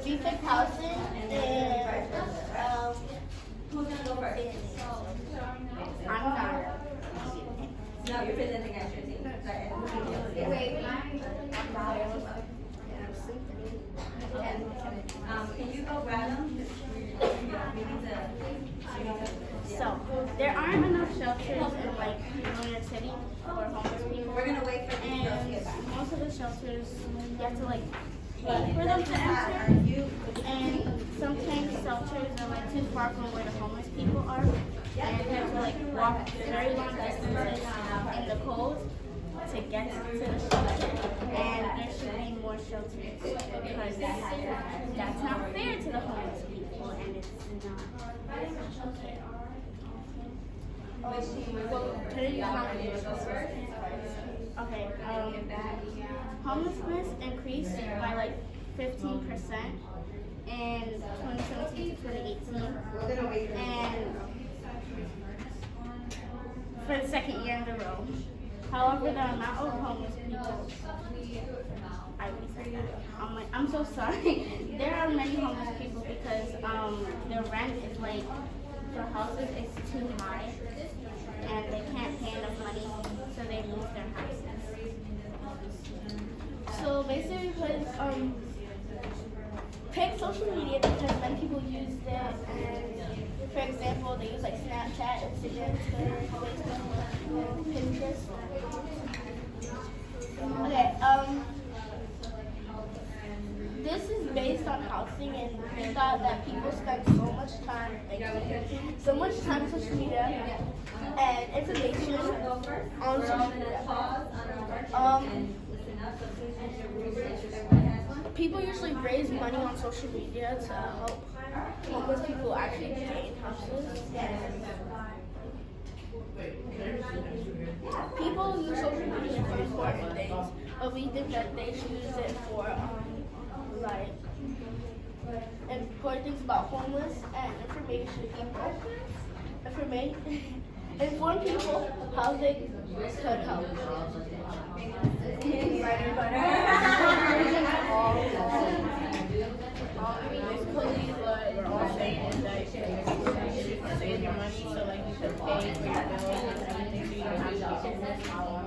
we fix housing and Who's gonna go first? I'm not. No, you're presenting as your team. Wait. Can you go grab them? So there aren't enough shelters in like New York City for homeless people. We're gonna wait for these girls to get back. And most of the shelters you have to like pay for them to enter. And sometimes shelters are like too far from where the homeless people are. And you have to like walk very long distances in the cold to get to the shelter. And there should be more shelters because that's not fair to the homeless people and it's not. Okay, homelessness increased by like 15% in 2017 to 2018, and for the second year in a row. However, the amount of homeless people, I'm so sorry. There are many homeless people because the rent is like, for houses is too high and they can't pay enough money, so they lose their houses. So basically, pick social media because many people use it, and for example, they use like Snapchat, Instagram, Twitter, Facebook, Pinterest. Okay, this is based on housing, and we thought that people spend so much time on social media and information on social media. People usually raise money on social media to help homeless people actually gain houses. People use social media for important things, but we think that they should use it for like important things about homeless and inform people how they could help. Basically, what we're all saying is that you should save your money, so like you should pay for your bills and everything, so you don't have to be how long.